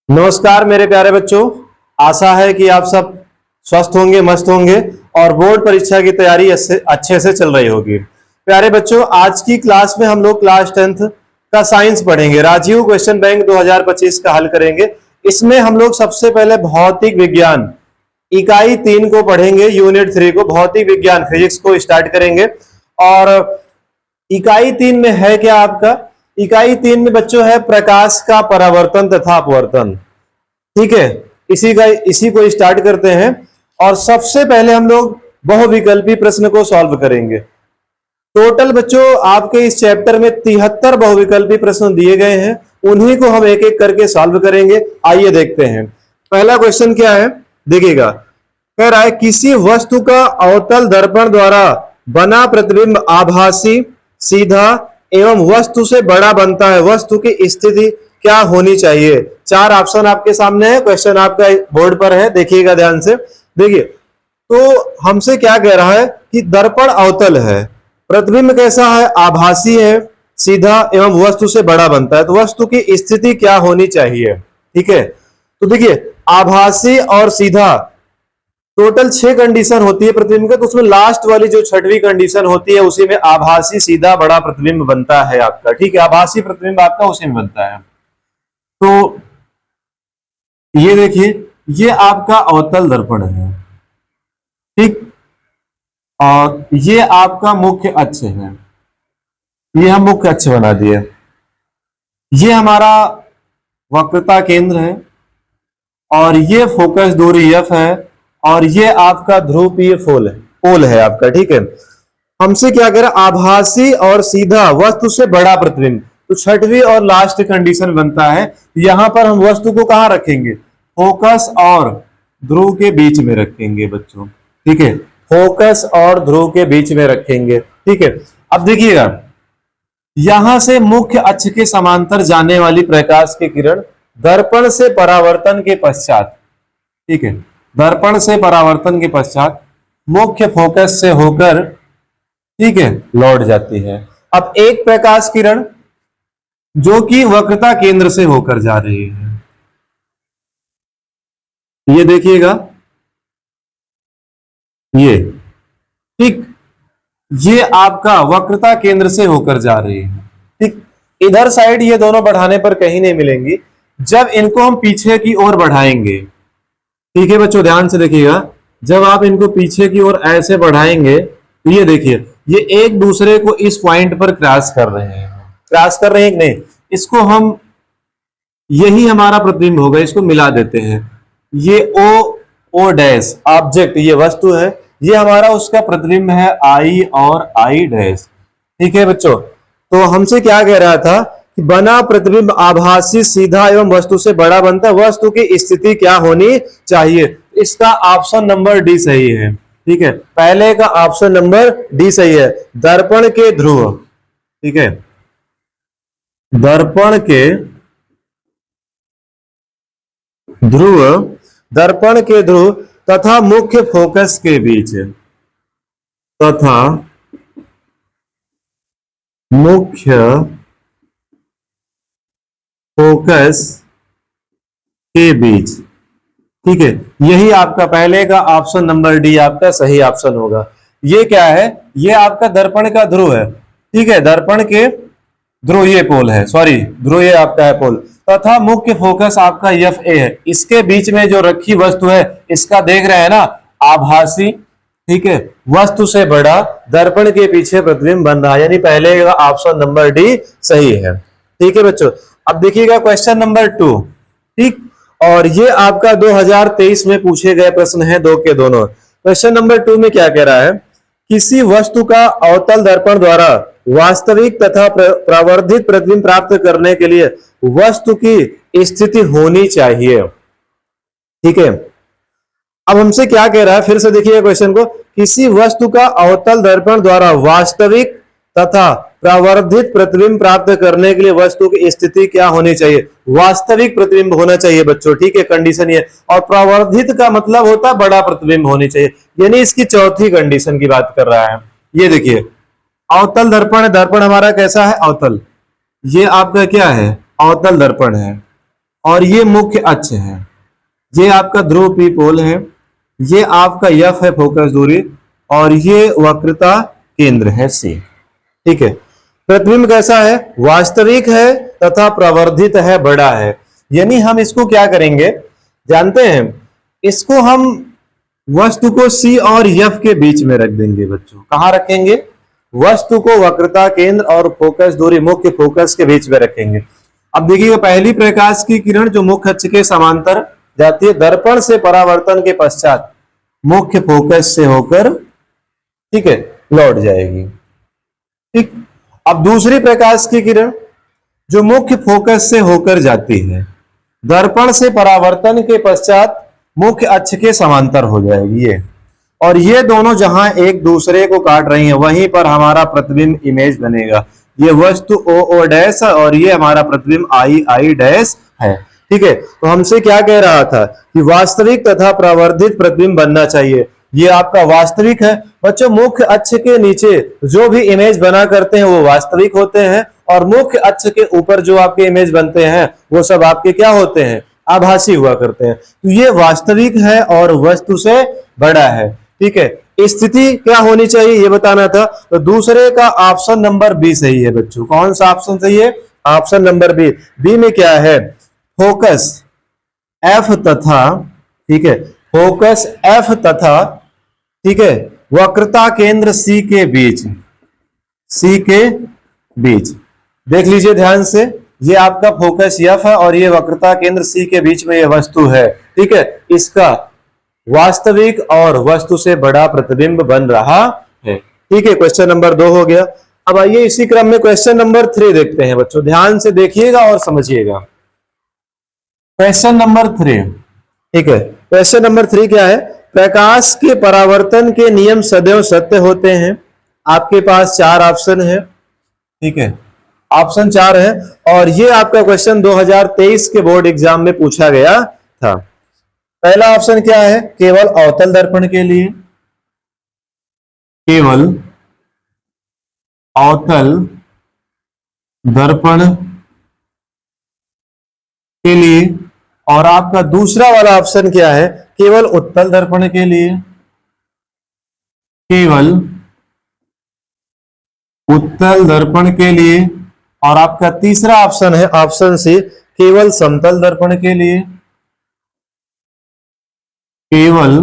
नमस्कार मेरे प्यारे बच्चों। आशा है कि आप सब स्वस्थ होंगे, मस्त होंगे और बोर्ड परीक्षा की तैयारी अच्छे से चल रही होगी। प्यारे बच्चों, आज की क्लास में हम लोग क्लास 10th का साइंस पढ़ेंगे। राजीव क्वेश्चन बैंक 2025 का हल करेंगे। इसमें हम लोग सबसे पहले भौतिक विज्ञान इकाई 3 को पढ़ेंगे, यूनिट 3 को, भौतिक विज्ञान फिजिक्स को स्टार्ट करेंगे। और इकाई 3 में है क्या आपका? इकाई 3 में बच्चों है प्रकाश का परावर्तन तथा अपवर्तन। ठीक है, इसी को स्टार्ट करते हैं। और सबसे पहले हम लोग बहुविकल्पी प्रश्न को सॉल्व करेंगे। टोटल बच्चों आपके इस चैप्टर में 73 बहुविकल्पी प्रश्न दिए गए हैं, उन्हीं को हम एक एक करके सॉल्व करेंगे। आइए देखते हैं। पहला क्वेश्चन क्या है, देखिएगा। कह रहा है किसी वस्तु का अवतल दर्पण द्वारा बना प्रतिबिंब आभासी, सीधा एवं वस्तु से बड़ा बनता है। वस्तु की स्थिति क्या होनी चाहिए? 4 ऑप्शन आपके सामने है। क्वेश्चन आपका बोर्ड पर है, देखिएगा ध्यान से। देखिए, तो हमसे क्या कह रहा है कि दर्पण अवतल है, प्रतिबिंब कैसा है? आभासी है, सीधा एवं वस्तु से बड़ा बनता है। तो वस्तु की स्थिति क्या होनी चाहिए? ठीक है, तो देखिए आभासी और सीधा टोटल 6 कंडीशन होती है प्रतिबिंब का, तो उसमें लास्ट वाली जो 6वीं कंडीशन होती है उसी में आभासी, सीधा, बड़ा प्रतिबिंब बनता है आपका। ठीक है, आभासी प्रतिबिंब आपका उसी में बनता है। तो ये देखिए, ये आपका अवतल दर्पण है, ठीक, और ये आपका मुख्य अक्ष है। ये हम मुख्य अक्ष बना दिए। ये हमारा वक्रता केंद्र है और ये फोकस दूरी F है और ये आपका ध्रुवीय पोल है आपका। ठीक है, हमसे क्या कह रहा है? आभासी और सीधा, वस्तु से बड़ा प्रतिबिंब। तो 6वीं और लास्ट कंडीशन बनता है, यहां पर हम वस्तु को कहां रखेंगे? फोकस और ध्रुव के बीच में रखेंगे बच्चों। ठीक है, फोकस और ध्रुव के बीच में रखेंगे। ठीक है, अब देखिएगा, यहां से मुख्य अक्ष के समांतर जाने वाली प्रकाश की किरण दर्पण से परावर्तन के पश्चात, ठीक है, दर्पण से परावर्तन के पश्चात मुख्य फोकस से होकर, ठीक है, लौट जाती है। अब एक प्रकाश किरण जो कि वक्रता केंद्र से होकर जा रही है, ये देखिएगा, ये, ठीक, ये आपका वक्रता केंद्र से होकर जा रही है। ठीक, इधर साइड ये दोनों बढ़ाने पर कहीं नहीं मिलेंगी। जब इनको हम पीछे की ओर बढ़ाएंगे, ठीक है बच्चों, ध्यान से देखिएगा, जब आप इनको पीछे की ओर ऐसे बढ़ाएंगे तो ये देखिए, ये एक दूसरे को इस पॉइंट पर क्रॉस कर रहे हैं। क्रॉस कर रहे हैं कि नहीं? इसको हम, यही हमारा प्रतिबिंब होगा, इसको मिला देते हैं। ये ओ डैश ऑब्जेक्ट, ये वस्तु है, ये हमारा उसका प्रतिबिंब है आई और आई डैश। ठीक है बच्चों, तो हमसे क्या कह रहा था कि बना प्रतिबिंब आभासी, सीधा एवं वस्तु से बड़ा बनता है। वस्तु की स्थिति क्या होनी चाहिए? इसका ऑप्शन नंबर डी सही है। ठीक है, पहले का ऑप्शन नंबर डी सही है। दर्पण के ध्रुव, ठीक है, दर्पण के ध्रुव, दर्पण के ध्रुव तथा मुख्य फोकस के बीच, तथा मुख्य फोकस के बीच। ठीक है, यही आपका पहले का ऑप्शन नंबर डी आपका सही ऑप्शन होगा। ये क्या है? ये आपका दर्पण का ध्रुव है। ठीक है, दर्पण के ध्रुवीय पोल है, सॉरी, ध्रुवीय आपका है पोल, तथा मुख्य फोकस आपका एफ ए है। इसके बीच में जो रखी वस्तु है, इसका देख रहे हैं ना, आभासी, ठीक है, वस्तु से बड़ा, दर्पण के पीछे प्रतिबिंब बन रहा है, यानी पहले का ऑप्शन नंबर डी सही है। ठीक है बच्चों, अब देखिएगा क्वेश्चन नंबर 2। ठीक, और ये आपका 2023 में पूछे गए प्रश्न है, दो के दोनों। क्वेश्चन नंबर 2 में क्या कह रहा है? किसी वस्तु का अवतल दर्पण द्वारा वास्तविक तथा प्रवर्धित प्रतिबिंब प्राप्त करने के लिए वस्तु की स्थिति होनी चाहिए। ठीक है, अब हमसे क्या कह रहा है? फिर से देखिए क्वेश्चन को। किसी वस्तु का अवतल दर्पण द्वारा वास्तविक तथा प्रवर्धित प्रतिबिंब प्राप्त करने के लिए वस्तु की स्थिति क्या होनी चाहिए? वास्तविक प्रतिबिंब होना चाहिए बच्चों। ठीक है, कंडीशन ये। और प्रवर्धित का मतलब होता है बड़ा प्रतिबिंब होनी चाहिए, यानी इसकी चौथी कंडीशन की बात कर रहा है। ये देखिए, अवतल दर्पण, दर्पण हमारा कैसा है? अवतल। ये आपका क्या है? अवतल दर्पण है। और ये मुख्य अक्ष है, ये आपका ध्रुव पी पोल है, ये आपका एफ है फोकस दूरी, और ये वक्रता केंद्र है सी। ठीक है, प्रतिबिंब कैसा है? वास्तविक है तथा प्रवर्धित है, बड़ा है। यानी हम इसको क्या करेंगे जानते हैं, इसको हम वस्तु को सी और एफ के बीच में रख देंगे बच्चों। कहां रखेंगे? वस्तु को वक्रता केंद्र और फोकस दूरी मुख्य फोकस के बीच में रखेंगे। अब देखिएगा, पहली प्रकाश की किरण जो मुख्य अक्ष के समांतर जाती है, दर्पण से परावर्तन के पश्चात मुख्य फोकस से होकर, ठीक है, लौट जाएगी। ठीक। अब दूसरी प्रकाश की किरण जो मुख्य फोकस से होकर जाती है, दर्पण से परावर्तन के पश्चात मुख्य अक्ष के समांतर हो जाएगी ये, और ये दोनों जहां एक दूसरे को काट रही हैं वहीं पर हमारा प्रतिबिंब इमेज बनेगा। ये वस्तु ओ ओ डैश है और ये हमारा प्रतिबिंब आई आई डैश है। ठीक है, तो हमसे क्या कह रहा था कि वास्तविक तथा प्रवर्धित प्रतिबिंब बनना चाहिए। ये आपका वास्तविक है बच्चों। मुख्य अक्ष के नीचे जो भी इमेज बना करते हैं वो वास्तविक होते हैं, और मुख्य अक्ष के ऊपर जो आपके इमेज बनते हैं वो सब आपके क्या होते हैं? आभासी हुआ करते हैं। तो ये वास्तविक है और वस्तु से बड़ा है। ठीक है, स्थिति क्या होनी चाहिए ये बताना था। तो दूसरे का ऑप्शन नंबर बी सही है बच्चों। कौन सा ऑप्शन सही है? Option number B. बी में क्या है? फोकस एफ तथा, ठीक है, फोकस एफ तथा, ठीक है, वक्रता केंद्र सी के बीच, सी के बीच देख लीजिए ध्यान से, ये आपका फोकस एफ है और ये वक्रता केंद्र सी के बीच में ये वस्तु है। ठीक है, इसका वास्तविक और वस्तु से बड़ा प्रतिबिंब बन रहा है। ठीक है, क्वेश्चन नंबर 2 हो गया। अब आइए इसी क्रम में क्वेश्चन नंबर 3 देखते हैं बच्चों। ध्यान से देखिएगा और समझिएगा। क्वेश्चन नंबर 3, ठीक है, क्वेश्चन नंबर 3 क्या है? प्रकाश के परावर्तन के नियम सदैव सत्य होते हैं। आपके पास 4 ऑप्शन है। ठीक है, ऑप्शन 4 है, और ये आपका क्वेश्चन 2023 के बोर्ड एग्जाम में पूछा गया था। पहला ऑप्शन क्या है? केवल अवतल दर्पण के लिए, केवल अवतल दर्पण के लिए। और आपका दूसरा वाला ऑप्शन क्या है? केवल उत्तल दर्पण के लिए, केवल उत्तल दर्पण के लिए। और आपका तीसरा ऑप्शन है ऑप्शन सी, केवल समतल दर्पण के लिए, केवल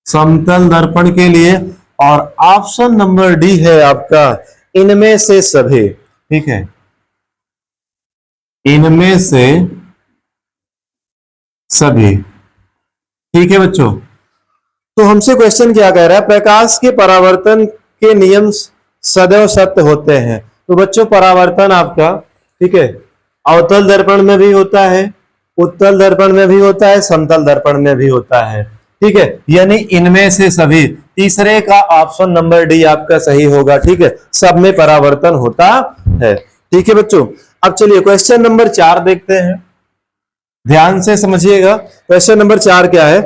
समतल दर्पण के लिए। और ऑप्शन नंबर डी है आपका इनमें से सभी। ठीक है, इनमें से सभी। ठीक है बच्चों, तो हमसे क्वेश्चन क्या कह रहा है? प्रकाश के परावर्तन के नियम सदैव सत्य होते हैं। तो बच्चों परावर्तन आपका, ठीक है, अवतल दर्पण में भी होता है, उत्तल दर्पण में भी होता है, समतल दर्पण में भी होता है। ठीक है, यानी इनमें से सभी। तीसरे का ऑप्शन नंबर डी आपका सही होगा। ठीक है, सब में परावर्तन होता है। ठीक है बच्चों, अब चलिए क्वेश्चन नंबर 4 देखते हैं। ध्यान से समझिएगा। क्वेश्चन नंबर 4 क्या है?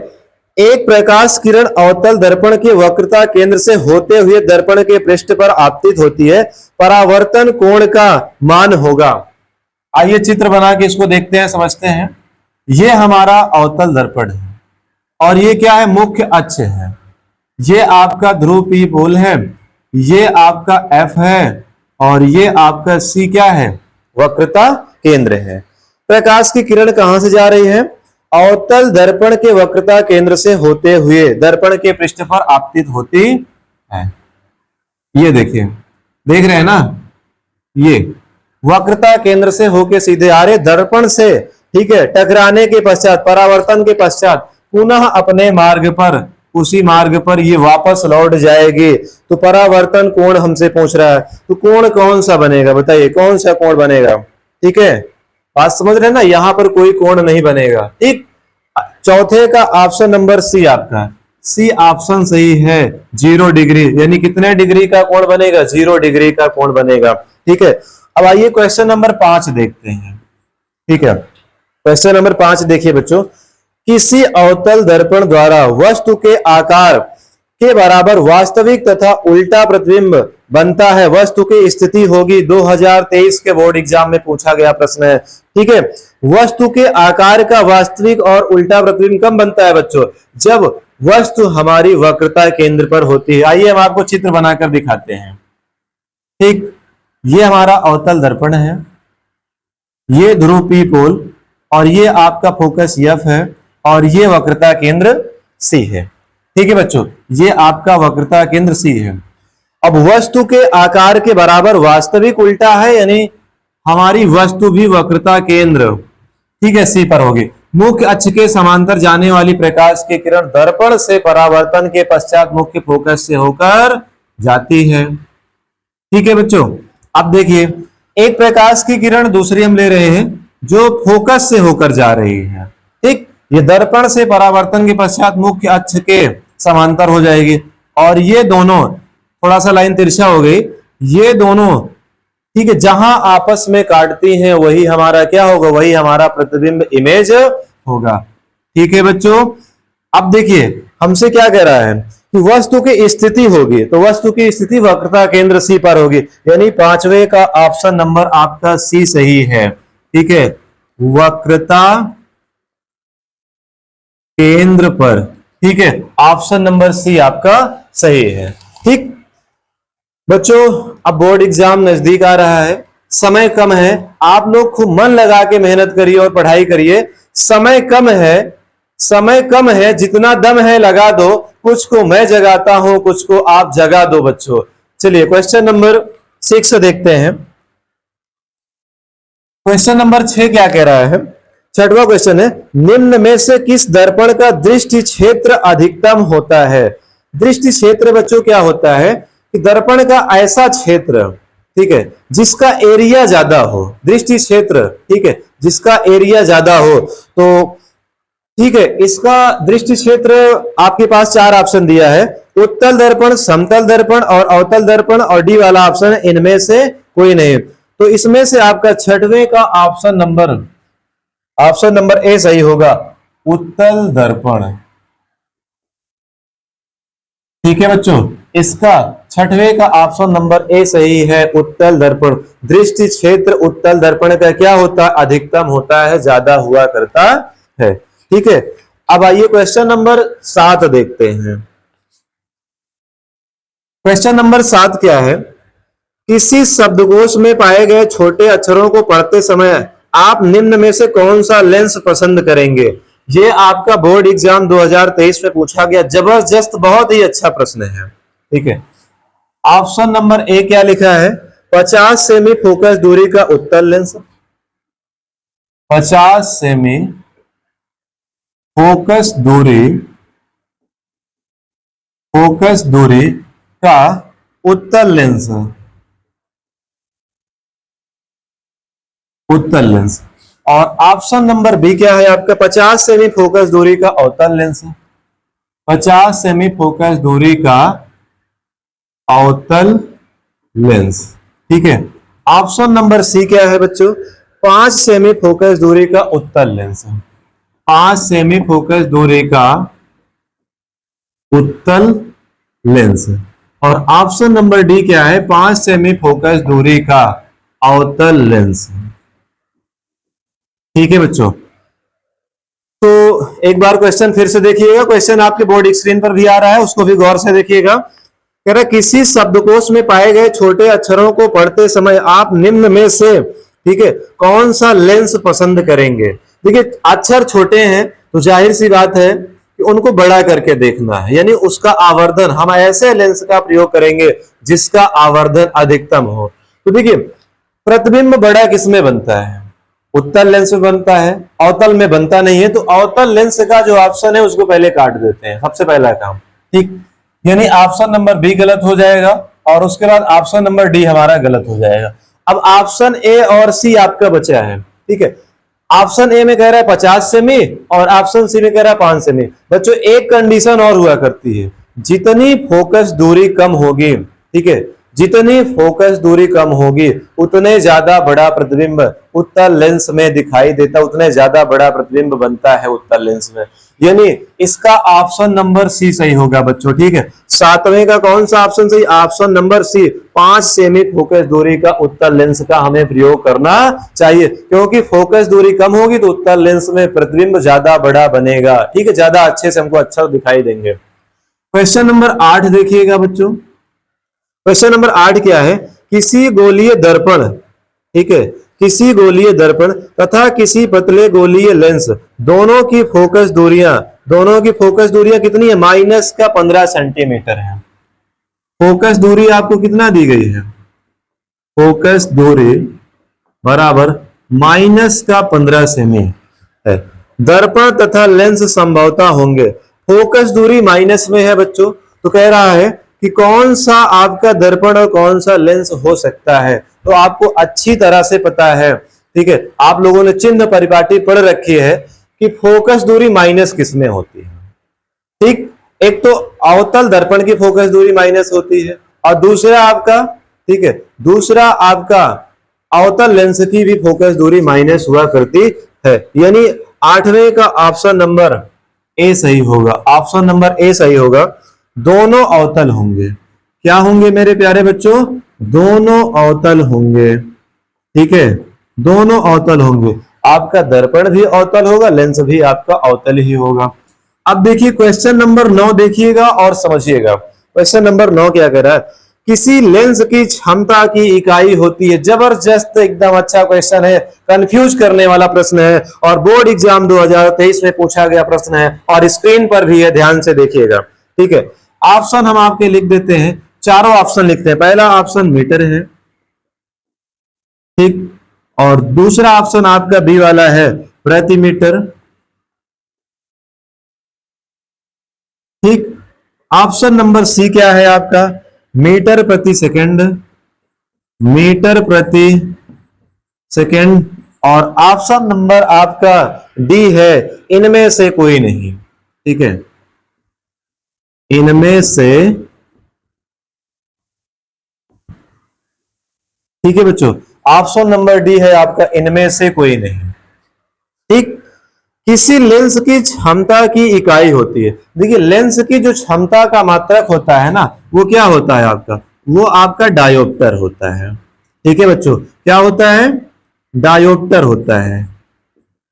एक प्रकाश किरण अवतल दर्पण के वक्रता केंद्र से होते हुए दर्पण के पृष्ठ पर आपतित होती है, परावर्तन कोण का मान होगा। आइए चित्र बना के इसको देखते हैं, समझते हैं। ये हमारा अवतल दर्पण है और ये क्या है? मुख्य अक्ष है। ये आपका ध्रुव पी पोल है, ये आपका एफ है, और ये आपका सी क्या है? वक्रता केंद्र है। प्रकाश की किरण कहां से जा रही है? अवतल दर्पण के वक्रता केंद्र से होते हुए दर्पण के पृष्ठ पर आपतित होती है। ये देखिए, देख रहे हैं ना? ये वक्रता केंद्र से होके सीधे आ रहे दर्पण से, ठीक है, टकराने के पश्चात, परावर्तन के पश्चात पुनः अपने मार्ग पर, उसी मार्ग पर ये वापस लौट जाएगी। तो परावर्तन कोण हमसे पूछ रहा है, तो कोण कौन सा बनेगा? बताइए कौन सा कोण बनेगा? ठीक है, बात समझ रहे हैं ना? यहां पर कोई कोण नहीं बनेगा। ठीक, चौथे का ऑप्शन नंबर सी आपका, सी ऑप्शन सही है। 0 डिग्री, यानी कितने डिग्री का कोण बनेगा? 0 डिग्री का कोण बनेगा। ठीक है, अब आइए क्वेश्चन नंबर 5 देखते हैं। ठीक है, क्वेश्चन नंबर 5 देखिए बच्चों। किसी अवतल दर्पण द्वारा वस्तु के आकार के बराबर वास्तविक तथा उल्टा प्रतिबिंब बनता है, वस्तु की स्थिति होगी। 2023 के बोर्ड एग्जाम में पूछा गया प्रश्न है। ठीक है, वस्तु के आकार का वास्तविक और उल्टा प्रतिबिंब कब बनता है बच्चों? जब वस्तु हमारी वक्रता केंद्र पर होती है। आइए हम आपको चित्र बनाकर दिखाते हैं। ठीक, ये हमारा अवतल दर्पण है, ये ध्रुव P पोल, और ये आपका फोकस F है, और ये वक्रता केंद्र C है। ठीक है बच्चों, ये आपका वक्रता केंद्र C है। अब वस्तु के आकार के बराबर वास्तविक उल्टा है, यानी हमारी वस्तु भी वक्रता केंद्र, ठीक है, C पर होगी। मुख्य अक्ष के समांतर जाने वाली प्रकाश की किरण दर्पण से परावर्तन के पश्चात मुख्य फोकस से होकर जाती है। ठीक है बच्चों, अब देखिए, एक प्रकाश की किरण दूसरी हम ले रहे हैं जो फोकस से होकर जा रही है। ठीक, ये दर्पण से परावर्तन के पश्चात मुख्य अक्ष के समांतर हो जाएगी, और ये दोनों, थोड़ा सा लाइन तिरछा हो गई, ये दोनों, ठीक है, जहां आपस में काटती हैं वही हमारा क्या होगा? वही हमारा प्रतिबिंब इमेज होगा। ठीक है बच्चों, अब देखिए हमसे क्या कह रहा है कि वस्तु की स्थिति होगी, तो वस्तु की स्थिति वक्रता केंद्र C पर होगी, यानी पांचवे का ऑप्शन नंबर आपका C सही है। ठीक है, वक्रता केंद्र पर, ठीक है, ऑप्शन नंबर C आपका सही है। ठीक बच्चों, अब बोर्ड एग्जाम नजदीक आ रहा है, समय कम है, आप लोग खूब मन लगा के मेहनत करिए और पढ़ाई करिए। समय कम है, समय कम है, जितना दम है लगा दो, कुछ को मैं जगाता हूं, कुछ को आप जगा दो बच्चों। चलिए क्वेश्चन नंबर 6 देखते हैं। क्वेश्चन नंबर 6 क्या कह रहा है? छठवां क्वेश्चन है, निम्न में से किस दर्पण का दृष्टि क्षेत्र अधिकतम होता है? दृष्टि क्षेत्र बच्चों क्या होता है कि दर्पण का ऐसा क्षेत्र, ठीक है, जिसका एरिया ज्यादा हो, दृष्टि क्षेत्र, ठीक है, जिसका एरिया ज्यादा हो। तो ठीक है, इसका दृष्टि क्षेत्र आपके पास 4 ऑप्शन दिया है, उत्तल दर्पण, समतल दर्पण और अवतल दर्पण, और डी वाला ऑप्शन है इनमें से कोई नहीं। तो इसमें से आपका छठवें का ऑप्शन नंबर ए सही होगा, उत्तल दर्पण। ठीक है बच्चों, इसका छठवें का ऑप्शन नंबर ए सही है, उत्तल दर्पण। दृष्टि क्षेत्र उत्तल दर्पण का क्या होता है? अधिकतम होता है, ज्यादा हुआ करता है। ठीक है, अब आइए क्वेश्चन नंबर 7 देखते हैं। क्वेश्चन नंबर 7 क्या है? किसी शब्दकोश में पाए गए छोटे अक्षरों को पढ़ते समय आप निम्न में से कौन सा लेंस पसंद करेंगे? ये आपका बोर्ड एग्जाम 2023 में पूछा गया, जबरदस्त, बहुत ही अच्छा प्रश्न है। ठीक है, ऑप्शन नंबर ए क्या लिखा है? 50 सेमी फोकस दूरी का उत्तल लेंस, 50 सेमी फोकस दूरी का उत्तल लेंस, उत्तल लेंस। और ऑप्शन नंबर बी क्या है आपका? 50 सेमी फोकस दूरी का अवतल लेंस, 50 सेमी फोकस दूरी का अवतल लेंस। ठीक है, ऑप्शन नंबर सी क्या है बच्चों? 5 सेमी फोकस दूरी का उत्तल लेंस, 5 सेमी फोकस दूरी का उत्तल लेंस। और ऑप्शन नंबर डी क्या है? 5 सेमी फोकस दूरी का अवतल लेंस। ठीक है बच्चों, तो एक बार क्वेश्चन फिर से देखिएगा, क्वेश्चन आपके बोर्ड स्क्रीन पर भी आ रहा है, उसको भी गौर से देखिएगा। कह रहा है किसी शब्दकोश में पाए गए छोटे अक्षरों को पढ़ते समय आप निम्न में से, ठीक है, कौन सा लेंस पसंद करेंगे? देखिए, अक्षर छोटे हैं तो जाहिर सी बात है कि उनको बड़ा करके देखना है, यानी उसका आवर्धन, हम ऐसे लेंस का प्रयोग करेंगे जिसका आवर्धन अधिकतम हो। तो देखिए, प्रतिबिंब बड़ा किसमें बनता है? उत्तल लेंस में बनता है, अवतल में बनता नहीं है। तो अवतल लेंस का जो ऑप्शन है उसको पहले काट देते हैं, सबसे पहला काम। ठीक, यानी ऑप्शन नंबर बी गलत हो जाएगा, और उसके बाद ऑप्शन नंबर डी हमारा गलत हो जाएगा। अब ऑप्शन ए और सी आपका बचा है। ठीक है, ऑप्शन ए में कह रहा है 50 सेमी और ऑप्शन सी में कह रहा है 5 सेमी। बच्चों, एक कंडीशन और हुआ करती है, जितनी फोकस दूरी कम होगी, ठीक है, जितनी फोकस दूरी कम होगी उतने ज्यादा बड़ा प्रतिबिंब उत्तल लेंस में दिखाई देता, उतने ज्यादा बड़ा प्रतिबिंब बनता है उत्तल लेंस में। यानी इसका ऑप्शन नंबर सी सही होगा बच्चों। ठीक है, सातवें का कौन सा ऑप्शन सही? ऑप्शन नंबर सी, 5 सेमी फोकस दूरी का उत्तल लेंस का हमें प्रयोग करना चाहिए, क्योंकि फोकस दूरी कम होगी तो उत्तल लेंस में प्रतिबिंब ज्यादा बड़ा बनेगा। ठीक है, ज्यादा अच्छे से हमको अच्छा दिखाई देंगे। क्वेश्चन नंबर 8 देखिएगा बच्चों। क्वेश्चन नंबर 8 क्या है? किसी गोलीय दर्पण, ठीक है, किसी गोलीय दर्पण तथा किसी पतले गोलीय लेंस दोनों की फोकस दूरियां कितनी है? -15 सेंटीमीटर है। फोकस दूरी आपको कितना दी गई है? फोकस दूरी बराबर -15 सेमी है। दर्पण तथा लेंस संभवतः होंगे, फोकस दूरी माइनस में है बच्चों, तो कह रहा है कि कौन सा आपका दर्पण और कौन सा लेंस हो सकता है। तो आपको अच्छी तरह से पता है, ठीक है, आप लोगों ने चिन्ह परिपाटी पढ़ रखी है कि फोकस दूरी माइनस किसमें होती है। ठीक, एक तो अवतल दर्पण की फोकस दूरी माइनस होती है, और दूसरा आपका, ठीक है, दूसरा आपका अवतल लेंस की भी फोकस दूरी माइनस हुआ करती है। यानी 8वें का ऑप्शन नंबर ए सही होगा। ऑप्शन नंबर ए सही होगा। दोनों अवतल होंगे। क्या होंगे मेरे प्यारे बच्चों? दोनों अवतल होंगे। ठीक है, दोनों अवतल होंगे। आपका दर्पण भी अवतल होगा, लेंस भी आपका अवतल ही होगा। अब देखिए क्वेश्चन नंबर 9 देखिएगा और समझिएगा। क्वेश्चन नंबर 9 क्या कह रहा है? किसी लेंस की क्षमता की इकाई होती है। जबरदस्त, एकदम अच्छा क्वेश्चन है, कंफ्यूज करने वाला प्रश्न है, और बोर्ड एग्जाम 2023 में पूछा गया प्रश्न है, और स्क्रीन पर भी है, ध्यान से देखिएगा। ठीक है, ऑप्शन हम आपके लिख देते हैं, चारों ऑप्शन लिखते हैं। पहला ऑप्शन मीटर है, ठीक, और दूसरा ऑप्शन आपका बी वाला है प्रति मीटर। ठीक, ऑप्शन नंबर सी क्या है आपका? मीटर प्रति सेकंड, मीटर प्रति सेकंड। और ऑप्शन नंबर आपका डी है इनमें से कोई नहीं। ठीक है, इनमें से, ठीक है बच्चों, ऑप्शन नंबर डी है आपका इनमें से कोई नहीं। ठीक, किसी लेंस की क्षमता की इकाई होती है। देखिए लेंस की जो क्षमता का मात्रक होता है ना, वो क्या होता है आपका? वो आपका डायोप्टर होता है। ठीक है बच्चों, क्या होता है? डायोप्टर होता है।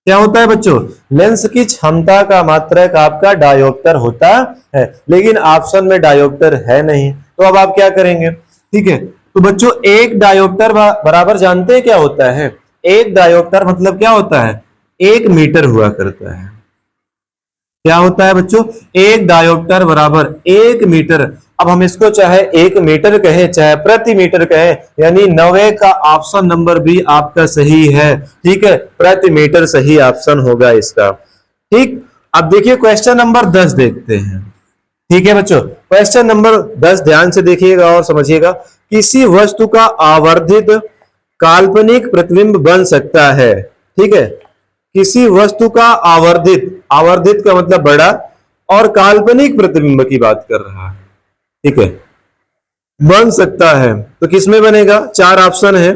क्या होता है बच्चों? लेंस की क्षमता का मात्रक आपका डायोप्टर होता है, लेकिन ऑप्शन में डायोप्टर है नहीं, तो अब आप क्या करेंगे? ठीक है, तो बच्चों एक डायोप्टर बराबर जानते हैं क्या होता है? एक डायोप्टर मतलब क्या होता है? 1 मीटर हुआ करता है। क्या होता है बच्चों? एक डायोप्टर बराबर 1 मीटर। अब हम इसको चाहे 1 मीटर कहें चाहे प्रति मीटर कहें, यानी 9 का ऑप्शन नंबर बी आपका सही है। ठीक है, प्रति मीटर सही ऑप्शन होगा इसका। ठीक, अब देखिए क्वेश्चन नंबर 10 देखते हैं। ठीक है बच्चों, क्वेश्चन नंबर 10 ध्यान से देखिएगा और समझिएगा। किसी वस्तु का आवर्धित काल्पनिक प्रतिबिंब बन सकता है। ठीक है, किसी वस्तु का आवर्धित, आवर्धित का मतलब बड़ा, और काल्पनिक प्रतिबिंब की बात कर रहा है। ठीक है, बन सकता है तो किसमें बनेगा? 4 ऑप्शन है।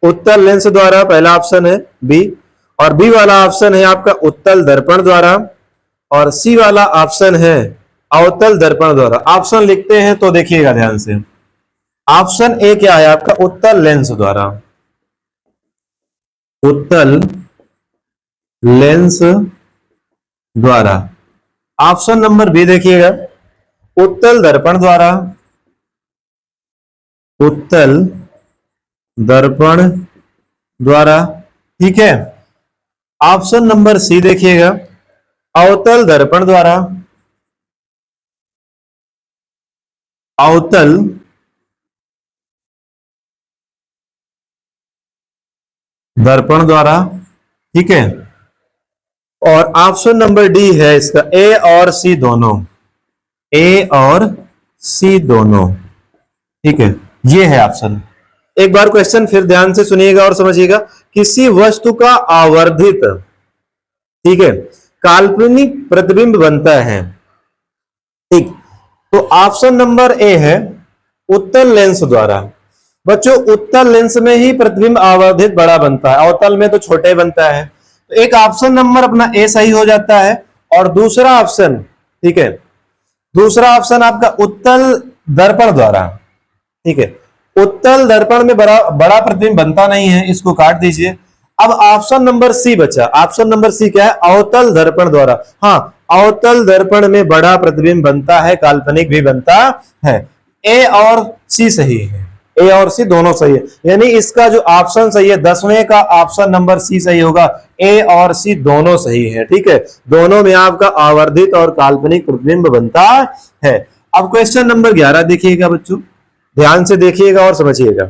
उत्तल लेंस द्वारा पहला ऑप्शन है बी, और बी वाला ऑप्शन है आपका उत्तल दर्पण द्वारा, और सी वाला ऑप्शन है अवतल दर्पण द्वारा। ऑप्शन लिखते हैं तो देखिएगा ध्यान से। ऑप्शन ए क्या है आपका? उत्तल लेंस द्वारा, उत्तल लेंस द्वारा। ऑप्शन नंबर बी देखिएगा, उत्तल दर्पण द्वारा, उत्तल दर्पण द्वारा। ठीक है, ऑप्शन नंबर सी देखिएगा, अवतल दर्पण द्वारा, अवतल दर्पण द्वारा। ठीक है, और ऑप्शन नंबर डी है इसका ए और सी दोनों, ए और सी दोनों। ठीक है, ये है ऑप्शन। एक बार क्वेश्चन फिर ध्यान से सुनिएगा और समझिएगा। किसी वस्तु का आवर्धित, ठीक है, काल्पनिक प्रतिबिंब बनता है। ठीक, तो ऑप्शन नंबर ए है उत्तल लेंस द्वारा। बच्चों उत्तल लेंस में ही प्रतिबिंब आवर्धित बड़ा बनता है, अवतल में तो छोटे बनता है। तो एक ऑप्शन नंबर अपना ए सही हो जाता है, और दूसरा ऑप्शन, ठीक है, दूसरा ऑप्शन आपका उत्तल दर्पण द्वारा, ठीक है। उत्तल दर्पण में बड़ा प्रतिबिंब बनता नहीं है, इसको काट दीजिए। अब ऑप्शन नंबर सी बचा। ऑप्शन नंबर सी क्या है? अवतल दर्पण द्वारा। हाँ, अवतल दर्पण में बड़ा प्रतिबिंब बनता है, काल्पनिक भी बनता है। ए और सी सही है, ए और सी दोनों सही है, यानी इसका जो ऑप्शन सही है 10वें का ऑप्शन नंबर सी सही होगा। ए और सी दोनों सही है, ठीक है। दोनों में आपका आवर्धित और काल्पनिक प्रतिबिंब बनता है। अब क्वेश्चन नंबर 11 देखिएगा बच्चों, ध्यान से देखिएगा और समझिएगा।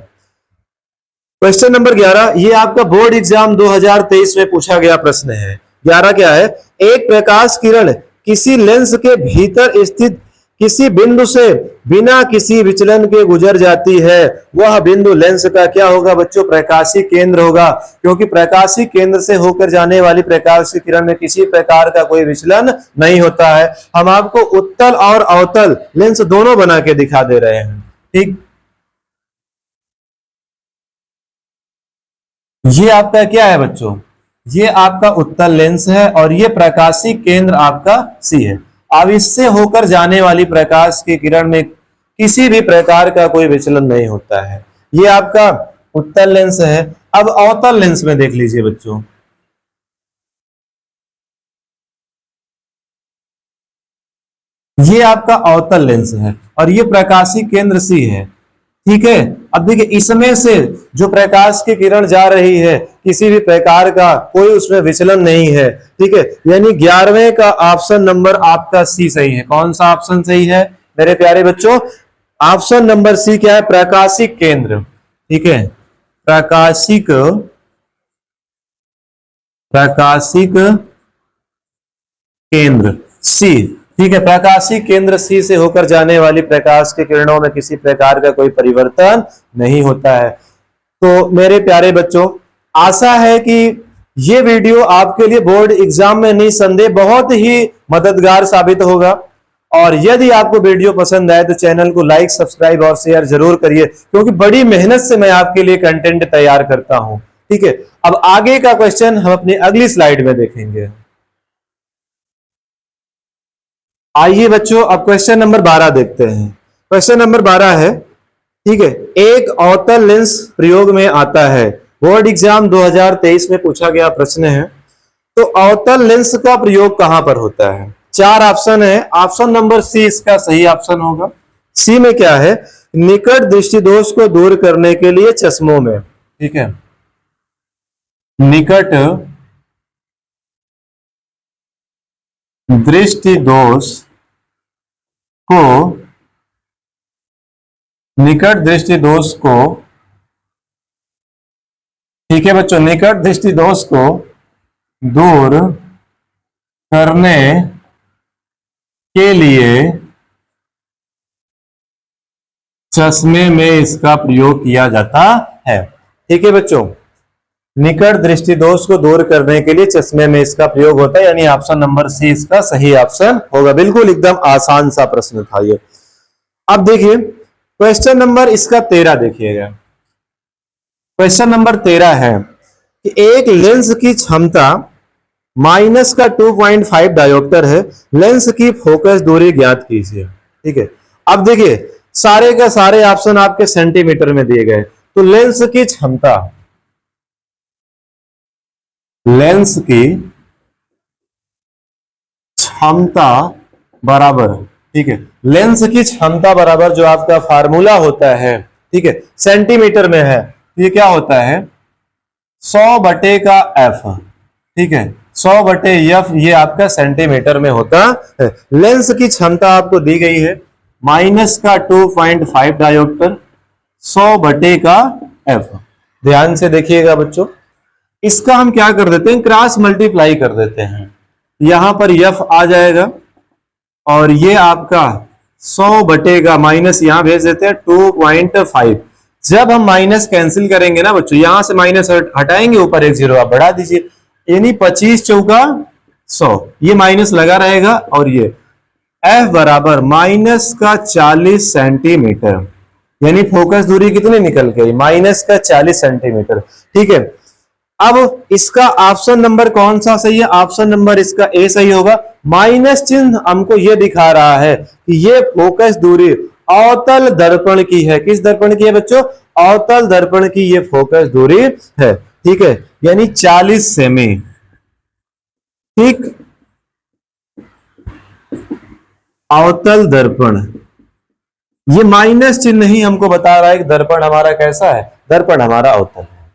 क्वेश्चन नंबर 11 ये आपका बोर्ड एग्जाम 2023 में पूछा गया प्रश्न है। 11 क्या है? एक प्रकाश किरण किसी लेंस के भीतर स्थित किसी बिंदु से बिना किसी विचलन के गुजर जाती है, वह बिंदु लेंस का क्या होगा बच्चों? प्रकाशीय केंद्र होगा, क्योंकि प्रकाशीय केंद्र से होकर जाने वाली प्रकाश की किरण में किसी प्रकार का कोई विचलन नहीं होता है। हम आपको उत्तल और अवतल लेंस दोनों बना के दिखा दे रहे हैं, ठीक। ये आपका क्या है बच्चों? ये आपका उत्तल लेंस है और ये प्रकाशीय केंद्र आपका सी है। अब इससे होकर जाने वाली प्रकाश की किरण में किसी भी प्रकार का कोई विचलन नहीं होता है। ये आपका उत्तल लेंस है। अब अवतल लेंस में देख लीजिए बच्चों, ये आपका अवतल लेंस है और ये प्रकाशीय केंद्र सी है, ठीक है। अब देखिए इसमें से जो प्रकाश की किरण जा रही है किसी भी प्रकार का कोई उसमें विचलन नहीं है, ठीक है। यानी 11वें का ऑप्शन नंबर आपका सी सही है। कौन सा ऑप्शन सही है मेरे प्यारे बच्चों? ऑप्शन नंबर सी क्या है? प्रकाशिक केंद्र, ठीक है। प्रकाशिक केंद्र सी, ठीक है। प्रकाशीय केंद्र सी से होकर जाने वाली प्रकाश के किरणों में किसी प्रकार का कोई परिवर्तन नहीं होता है। तो मेरे प्यारे बच्चों, आशा है कि ये वीडियो आपके लिए बोर्ड एग्जाम में निसंदेह बहुत ही मददगार साबित होगा। और यदि आपको वीडियो पसंद आए तो चैनल को लाइक, सब्सक्राइब और शेयर जरूर करिए, क्योंकि बड़ी मेहनत से मैं आपके लिए कंटेंट तैयार करता हूं, ठीक है। अब आगे का क्वेश्चन हम अपनी अगली स्लाइड में देखेंगे। आइए बच्चों, अब क्वेश्चन नंबर 12 देखते हैं। क्वेश्चन नंबर 12 है, ठीक है। एक अवतल लेंस प्रयोग में आता है, बोर्ड एग्जाम 2023 में पूछा गया प्रश्न है। तो अवतल लेंस का प्रयोग कहां पर होता है? 4 ऑप्शन है। ऑप्शन नंबर सी इसका सही ऑप्शन होगा। सी में क्या है? निकट दृष्टि दोष को दूर करने के लिए चश्मों में, ठीक है। निकट दृष्टि दोष को ठीक है बच्चों, निकट दृष्टि दोष को दूर करने के लिए चश्मे में इसका प्रयोग किया जाता है, ठीक है बच्चों। निकट दृष्टि दोष को दूर करने के लिए चश्मे में इसका प्रयोग होता है, यानी ऑप्शन नंबर सी इसका सही ऑप्शन होगा। बिल्कुल एकदम आसान सा प्रश्न था ये। अब देखिए क्वेश्चन नंबर इसका 13 देखिएगा। क्वेश्चन नंबर 13 है कि एक लेंस की क्षमता माइनस का 2.5 डायोप्टर है, लेंस की फोकस दूरी ज्ञात कीजिए, ठीक है। अब देखिए सारे का सारे ऑप्शन आपके सेंटीमीटर में दिए गए। तो लेंस की क्षमता बराबर, ठीक है। लेंस की क्षमता बराबर जो आपका फार्मूला होता है, ठीक है, सेंटीमीटर में है, ये क्या होता है? 100 बटे का एफ, ठीक है। 100 बटे एफ ये आपका सेंटीमीटर में होता है। लेंस की क्षमता आपको दी गई है माइनस का 2.5 डायोप्टर, 100 बटे का एफ। ध्यान से देखिएगा बच्चों, इसका हम क्या कर देते हैं? क्रॉस मल्टीप्लाई कर देते हैं। यहां पर एफ आ जाएगा और ये आपका 100 बटे का माइनस यहां भेज देते हैं 2.5। जब हम माइनस कैंसिल करेंगे ना बच्चों, यहां से माइनस हटाएंगे, ऊपर एक जीरो आप बढ़ा दीजिए, यानी 25 चौका 100, ये माइनस लगा रहेगा। और ये एफ बराबर माइनस का 40 सेंटीमीटर, यानी फोकस दूरी कितनी निकल गई? माइनस का 40 सेंटीमीटर, ठीक है। अब इसका ऑप्शन नंबर कौन सा सही है? ऑप्शन नंबर इसका ए सही होगा। माइनस चिन्ह हमको ये दिखा रहा है कि ये फोकस दूरी अवतल दर्पण की है। किस दर्पण की है बच्चों? अवतल दर्पण की ये फोकस दूरी है। ठीक है, यानी 40 सेमी। ठीक, अवतल दर्पण, ये माइनस चिन्ह ही हमको बता रहा है कि दर्पण हमारा कैसा है, दर्पण हमारा अवतल है।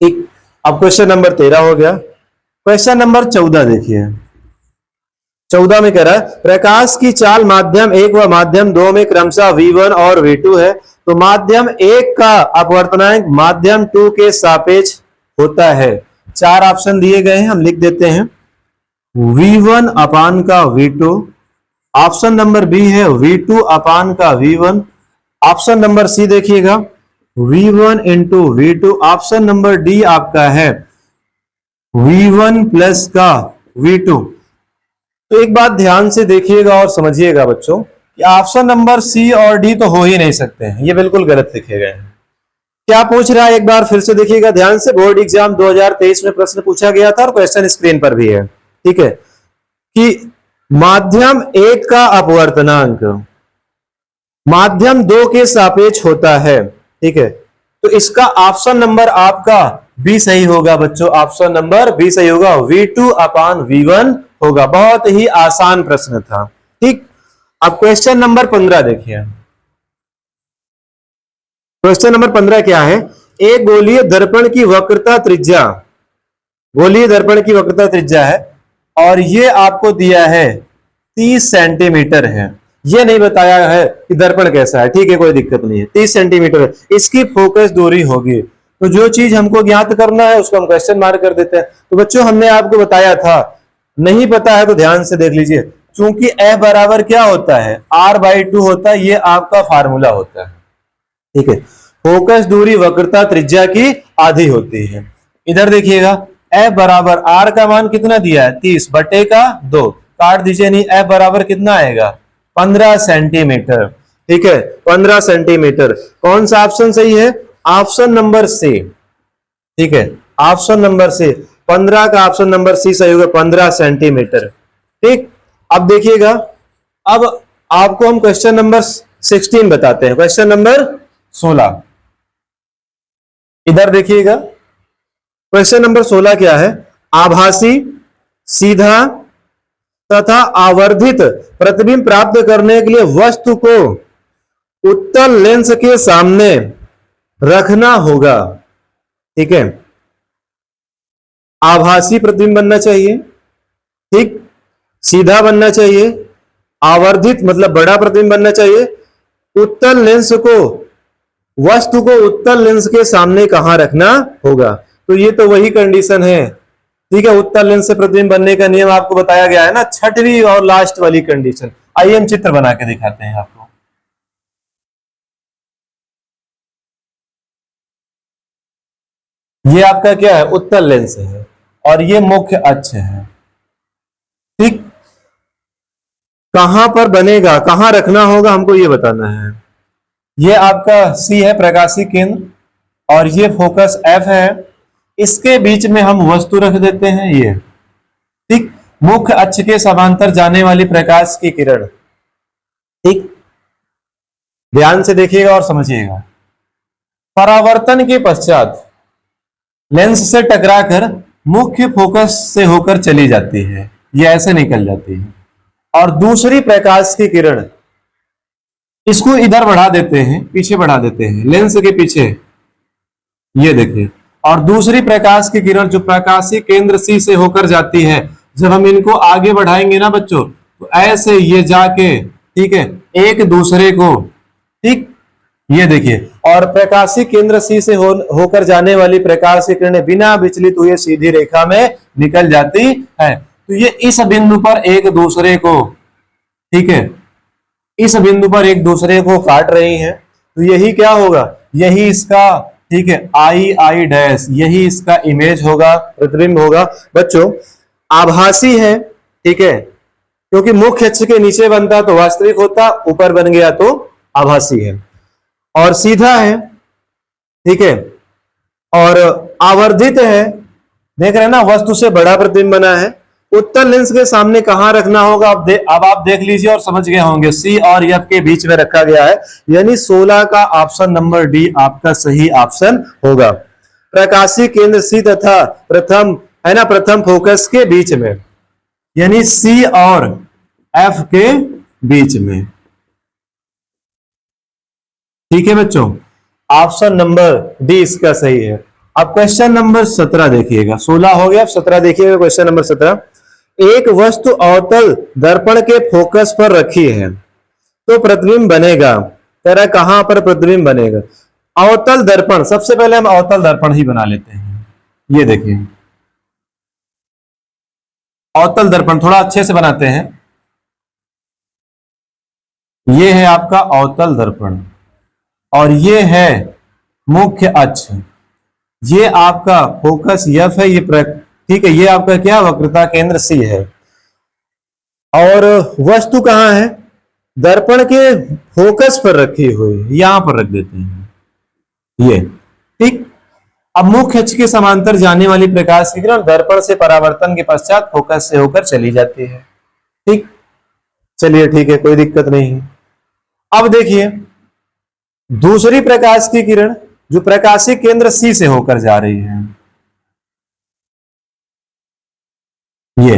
ठीक, अब क्वेश्चन नंबर 13 हो गया। क्वेश्चन नंबर 14 देखिए। 14 में कह रहा है प्रकाश की चाल माध्यम 1 व माध्यम 2 में क्रमशः V1 और V2 है, तो माध्यम 1 का अपवर्तनांक माध्यम 2 के सापेक्ष होता है। 4 ऑप्शन दिए गए हैं, हम लिख देते हैं। V1 अपान का V2, ऑप्शन नंबर बी है V2 अपान का V1, ऑप्शन नंबर सी देखिएगा V1 into V2, option number D आपका है V1 प्लस का V2। तो एक बात ध्यान से देखिएगा और समझिएगा बच्चों कि ऑप्शन नंबर सी और डी तो हो ही नहीं सकते हैं, ये बिल्कुल गलत लिखे गए हैं। क्या पूछ रहा है एक बार फिर से देखिएगा ध्यान से। बोर्ड एग्जाम 2023 में प्रश्न पूछा गया था और क्वेश्चन स्क्रीन पर भी है। ठीक है, कि माध्यम 1 का अपवर्तनांक माध्यम 2 के सापेक्ष होता है। ठीक है, तो इसका ऑप्शन नंबर आपका बी सही होगा बच्चों, ऑप्शन नंबर बी सही होगा, V2 अपान V1 होगा। बहुत ही आसान प्रश्न था। ठीक, अब क्वेश्चन नंबर 15 देखिए। क्वेश्चन नंबर 15 क्या है? एक गोलीय दर्पण की वक्रता त्रिज्या, गोलीय दर्पण की वक्रता त्रिज्या है और ये आपको दिया है 30 सेंटीमीटर है। ये नहीं बताया है कि दर्पण कैसा है। ठीक है, कोई दिक्कत नहीं है, 30 सेंटीमीटर है, इसकी फोकस दूरी होगी। तो जो चीज हमको ज्ञात करना है उसको हम क्वेश्चन मार्क कर देते हैं। तो बच्चों हमने आपको बताया था, नहीं पता है तो ध्यान से देख लीजिए। चूंकि F बराबर क्या होता है? R/2 होता है, ये आपका फार्मूला होता है। ठीक है, फोकस दूरी वक्रता त्रिज्या की आधी होती है। इधर देखिएगा F बराबर R का मान कितना दिया है? 30 बटे का 2, काट दीजिए, नहीं F बराबर कितना आएगा? 15 सेंटीमीटर। ठीक है, 15 सेंटीमीटर। कौन सा ऑप्शन सही है? Option number c. ठीक है, ऑप्शन नंबर सी, 15 का ऑप्शन नंबर सी सही होगा, 15 सेंटीमीटर। ठीक, अब देखिएगा, अब आपको हम क्वेश्चन नंबर 16 बताते हैं। क्वेश्चन नंबर 16 इधर देखिएगा। क्वेश्चन नंबर 16 क्या है? आभासी, सीधा तथा आवर्धित प्रतिबिंब प्राप्त करने के लिए वस्तु को उत्तल लेंस के सामने रखना होगा। ठीक है, आभासी प्रतिबिंब बनना चाहिए, ठीक, सीधा बनना चाहिए, आवर्धित मतलब बड़ा प्रतिबिंब बनना चाहिए, उत्तल लेंस को, वस्तु को उत्तल लेंस के सामने कहां रखना होगा। तो ये तो वही कंडीशन है। ठीक है, उत्तल लेंस से प्रतिबिंब बनने का नियम आपको बताया गया है ना, छठवीं और लास्ट वाली कंडीशन। आइए हम चित्र बना के दिखाते हैं आपको। ये आपका क्या है? उत्तल लेंस है और ये मुख्य अक्ष है। ठीक, कहां पर बनेगा, कहां रखना होगा, हमको ये बताना है। ये आपका सी है प्रकाशीय केंद्र और ये फोकस F है, इसके बीच में हम वस्तु रख देते हैं ये। ठीक, मुख्य अक्ष के समांतर जाने वाली प्रकाश की किरण। ठीक, ध्यान से देखिएगा और समझिएगा। परावर्तन के पश्चात लेंस से टकराकर मुख्य फोकस से होकर चली जाती है, ये ऐसे निकल जाती है। और दूसरी प्रकाश की किरण, इसको इधर बढ़ा देते हैं, पीछे बढ़ा देते हैं, लेंस के पीछे, ये देखिए। और दूसरी प्रकाश की किरण जो प्रकाशीय केंद्र सी से होकर जाती है, जब हम इनको आगे बढ़ाएंगे ना बच्चों, तो ऐसे ये जाके, ठीक है, एक दूसरे को, ठीक, ये देखिए, और प्रकाशीय केंद्र सी से होकर जाने वाली प्रकाश की किरणें बिना विचलित हुए सीधी रेखा में निकल जाती है। तो ये इस बिंदु पर एक दूसरे को, ठीक है, इस बिंदु पर एक दूसरे को काट रही हैं। तो यही क्या होगा? यही इसका, ठीक है, आई डैश, यही इसका इमेज होगा, प्रतिबिंब होगा। बच्चों आभासी है, ठीक है, क्योंकि मुख्य अक्ष के नीचे बनता तो वास्तविक होता, ऊपर बन गया तो आभासी है। और सीधा है, ठीक है, और आवर्धित है, देख रहे हैं ना, वस्तु से बड़ा प्रतिबिंब बना है, उत्तल लेंस के सामने कहां रखना होगा, अब आप देख लीजिए और समझ गए होंगे, सी और एफ के बीच में रखा गया है, यानी 16 का ऑप्शन नंबर डी आपका सही ऑप्शन होगा। प्रकाशीय केंद्र सी तथा प्रथम है ना, प्रथम फोकस के बीच में, यानी सी और एफ के बीच में। ठीक है बच्चों, ऑप्शन नंबर डी इसका सही है। अब क्वेश्चन नंबर 17 देखिएगा, 16 हो गया, अब 17 देखिएगा। क्वेश्चन नंबर 17, एक वस्तु अवतल दर्पण के फोकस पर रखी है तो प्रतिबिंब बनेगा, कह रहा है कहां पर प्रतिबिंब बनेगा। अवतल दर्पण, सबसे पहले हम अवतल दर्पण ही बना लेते हैं। ये देखिए अवतल दर्पण थोड़ा अच्छे से बनाते हैं। ये है आपका अवतल दर्पण और ये है मुख्य अक्ष, ये आपका फोकस एफ है, ये ठीक है, ये आपका क्या वक्रता केंद्र सी है। और वस्तु कहां है, दर्पण के फोकस पर रखी हुई, यहां पर रख देते हैं ये। ठीक, अब मुख्य अक्ष के समांतर जाने वाली प्रकाश की किरण दर्पण से परावर्तन के पश्चात फोकस से होकर चली जाती है। ठीक, चलिए ठीक है, कोई दिक्कत नहीं है। अब देखिए दूसरी प्रकाश की किरण जो प्रकाशीय केंद्र सी से होकर जा रही है, ये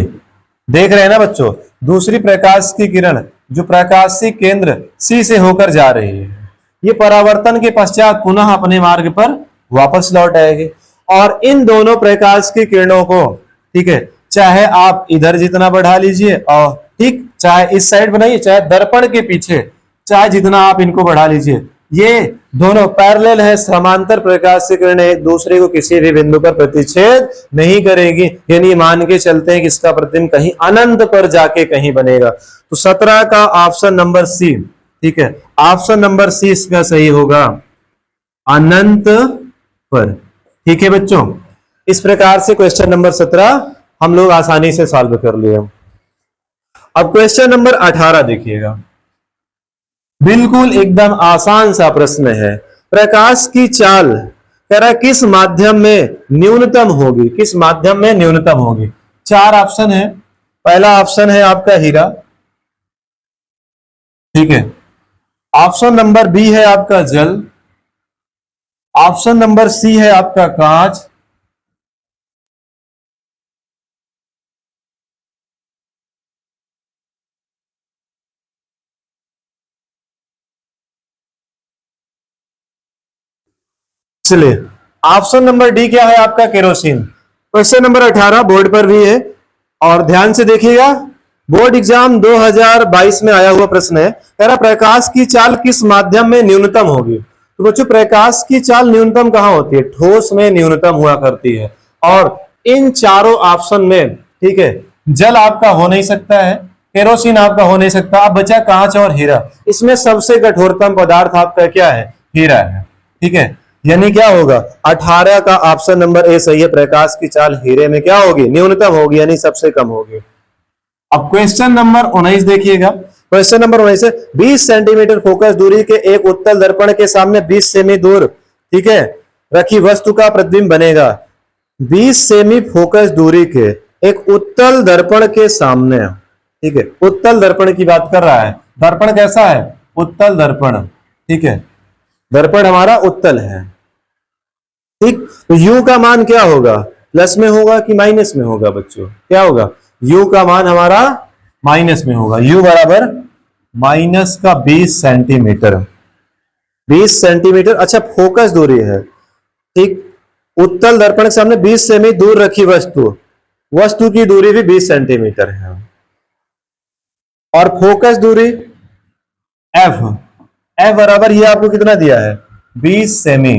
देख रहे हैं ना बच्चों, दूसरी प्रकाश की किरण जो प्रकाशीय केंद्र सी से होकर जा रही है, ये परावर्तन के पश्चात पुनः अपने मार्ग पर वापस लौट आएगी। और इन दोनों प्रकाश की किरणों को, ठीक है, चाहे आप इधर जितना बढ़ा लीजिए और ठीक, चाहे इस साइड बनाइए, चाहे दर्पण के पीछे, चाहे जितना आप इनको बढ़ा लीजिए, ये दोनों पैरेलल है, समांतर प्रकाश की किरणें एक दूसरे को किसी भी बिंदु पर प्रतिच्छेद नहीं करेगी, यानी मान के चलते हैं कि इसका प्रतिबिंब कहीं अनंत पर जाके कहीं बनेगा। तो 17 का ऑप्शन नंबर सी, ठीक है, ऑप्शन नंबर सी इसका सही होगा, अनंत पर। ठीक है बच्चों, इस प्रकार से क्वेश्चन नंबर 17 हम लोग आसानी से सॉल्व कर लिए। अब क्वेश्चन नंबर 18 देखिएगा, बिल्कुल एकदम आसान सा प्रश्न है। प्रकाश की चाल कह रहा है किस माध्यम में न्यूनतम होगी, किस माध्यम में न्यूनतम होगी। 4 ऑप्शन है, पहला ऑप्शन है आपका हीरा, ठीक है, ऑप्शन नंबर बी है आपका जल, ऑप्शन नंबर सी है आपका कांच, चलिए ऑप्शन नंबर डी क्या है आपका केरोसिन। क्वेश्चन नंबर 18 बोर्ड पर भी है और ध्यान से देखिएगा, बोर्ड एग्जाम 2022 में आया हुआ प्रश्न है। कह रहा प्रकाश की चाल किस माध्यम में न्यूनतम होगी। तो बच्चों प्रकाश की चाल न्यूनतम कहां होती है, ठोस में न्यूनतम हुआ करती है। और इन चारों ऑप्शन में, ठीक है, जल आपका हो नहीं सकता है, केरोसिन आपका हो नहीं सकता, अब बचा कांच और हीरा। इसमें सबसे कठोरतम पदार्थ आपका क्या है, हीरा है। ठीक है, यानी क्या होगा, 18 का ऑप्शन नंबर ए सही है, प्रकाश की चाल हीरे में क्या होगी, न्यूनतम होगी, यानी सबसे कम होगी। अब क्वेश्चन नंबर 19 देखिएगा, क्वेश्चन नंबर 19 है 20 सेंटीमीटर फोकस दूरी के एक उत्तल दर्पण के सामने 20 सेमी दूर, ठीक है, रखी वस्तु का प्रतिबिंब बनेगा। 20 सेमी फोकस दूरी के एक उत्तल दर्पण के सामने, ठीक है, उत्तल दर्पण की बात कर रहा है। दर्पण कैसा है, उत्तल दर्पण, ठीक है, दर्पण हमारा उत्तल है। ठीक, तो u का मान क्या होगा, प्लस में होगा कि माइनस में होगा बच्चों, क्या होगा, u का मान हमारा माइनस में होगा। u बराबर माइनस का 20 सेंटीमीटर, 20 सेंटीमीटर। अच्छा फोकस दूरी है, ठीक, उत्तल दर्पण के सामने 20 सेमी दूर रखी वस्तु, वस्तु की दूरी भी 20 सेंटीमीटर है। और फोकस दूरी f, f बराबर ये आपको कितना दिया है, 20 सेमी।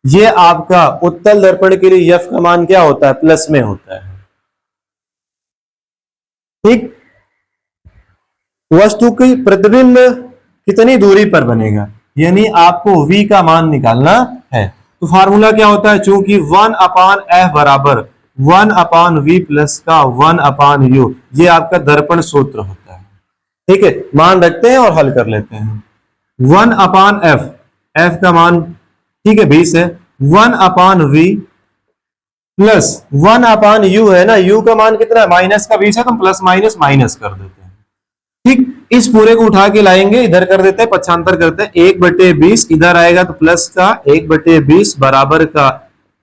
ये आपका उत्तल दर्पण के लिए f का मान क्या होता है, प्लस में होता है। ठीक, वस्तु की प्रतिबिंब कितनी दूरी पर बनेगा, यानी आपको v का मान निकालना है। तो फार्मूला क्या होता है, चूंकि 1/f बराबर 1/v प्लस का 1/u, ये आपका दर्पण सूत्र होता है। ठीक है, मान रखते हैं और हल कर लेते हैं। 1/f, f का मान ठीक है 20 है, 1/v प्लस 1/u है ना, u का मान कितना है, -20 है, तो हम प्लस माइनस माइनस कर देते हैं। ठीक, इस पूरे को उठा के लाएंगे, इधर कर देते हैं, पक्षांतर करते हैं, 1/20 इधर आएगा तो प्लस का 1/20 बराबर का,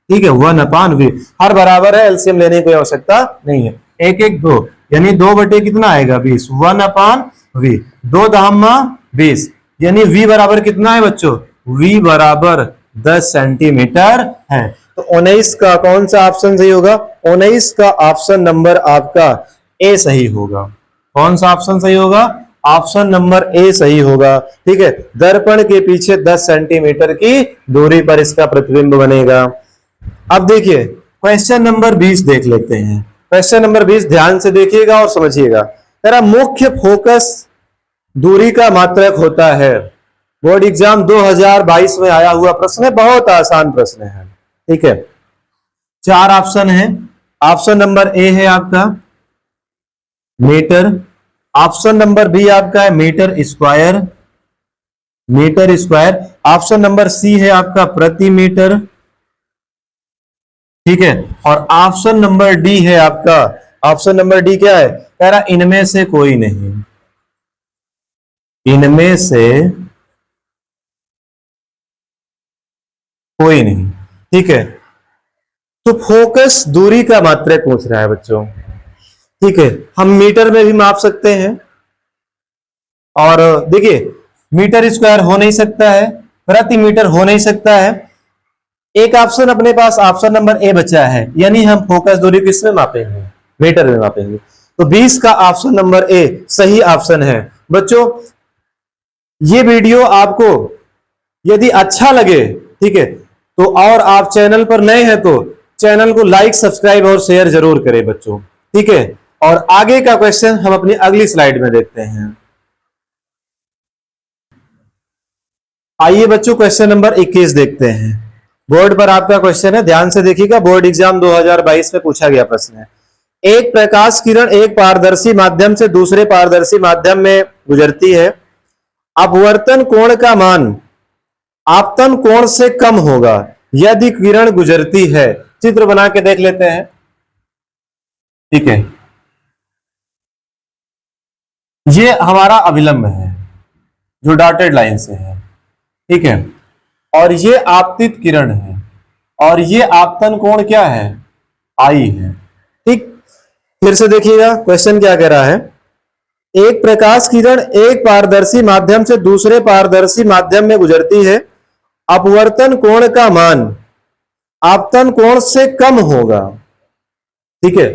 ठीक है, 1/v। हर बराबर है, एलसीएम लेने की कोई आवश्यकता नहीं है। 1 1 2 यानी 2 बटे कितना आएगा 20, 1/v, 2 दहम्मा 20 यानी v बराबर कितना है बच्चों, v बराबर 10 सेंटीमीटर है। तो 19 का कौन सा ऑप्शन सही होगा, 19 का ऑप्शन नंबर आपका ए सही होगा। कौन सा ऑप्शन सही होगा, ऑप्शन नंबर ए सही होगा। ठीक है, दर्पण के पीछे 10 सेंटीमीटर की दूरी पर इसका प्रतिबिंब बनेगा। अब देखिए क्वेश्चन नंबर 20 देख लेते हैं। क्वेश्चन नंबर 20 ध्यान से देखिएगा और समझिएगा। तेरा मुख्य फोकस दूरी का मात्रक होता है। बोर्ड एग्जाम 2022 में आया हुआ प्रश्न है, बहुत आसान प्रश्न है। ठीक है, 4 ऑप्शन है। ऑप्शन नंबर ए है आपका मीटर, ऑप्शन नंबर बी आपका है metre square, metre square, option number c है आपका प्रति मीटर, ठीक है, और ऑप्शन नंबर डी है आपका, ऑप्शन नंबर डी क्या है, कह रहा इनमें से कोई नहीं, इनमें से कोई नहीं। ठीक है, तो फोकस दूरी का मात्रक पूछ रहा है बच्चों। ठीक है, हम मीटर में भी माप सकते हैं, और देखिए मीटर स्क्वायर हो नहीं सकता है, प्रति मीटर हो नहीं सकता है। एक ऑप्शन अपने पास ऑप्शन नंबर ए बचा है, यानी हम फोकस दूरी किसमें मापेंगे, मीटर में मापेंगे। तो 20 का ऑप्शन नंबर ए सही ऑप्शन है। बच्चों ये वीडियो आपको यदि अच्छा लगे, ठीक है, तो और आप चैनल पर नए हैं तो चैनल को लाइक सब्सक्राइब और शेयर जरूर करें बच्चों। ठीक है, और आगे का क्वेश्चन हम अपनी अगली स्लाइड में देखते हैं। आइए बच्चों क्वेश्चन नंबर 21 देखते हैं। बोर्ड पर आपका क्वेश्चन है, ध्यान से देखिएगा, बोर्ड एग्जाम 2022 में पूछा गया प्रश्न है। एक प्रकाश किरण एक पारदर्शी माध्यम से दूसरे पारदर्शी माध्यम में गुजरती है। अपवर्तन कोण का मान आपतन कोण से कम होगा यदि किरण गुजरती है। चित्र बना के देख लेते हैं। ठीक है, ये हमारा अभिलंब है जो डॉटेड लाइन से है। ठीक है, और ये आपतित किरण है, और ये आपतन कोण क्या है, आई है। ठीक, फिर से देखिएगा क्वेश्चन क्या कह रहा है। एक प्रकाश किरण एक पारदर्शी माध्यम से दूसरे पारदर्शी माध्यम में गुजरती है। अपवर्तन कोण का मान आपतन कोण से कम होगा। ठीक है,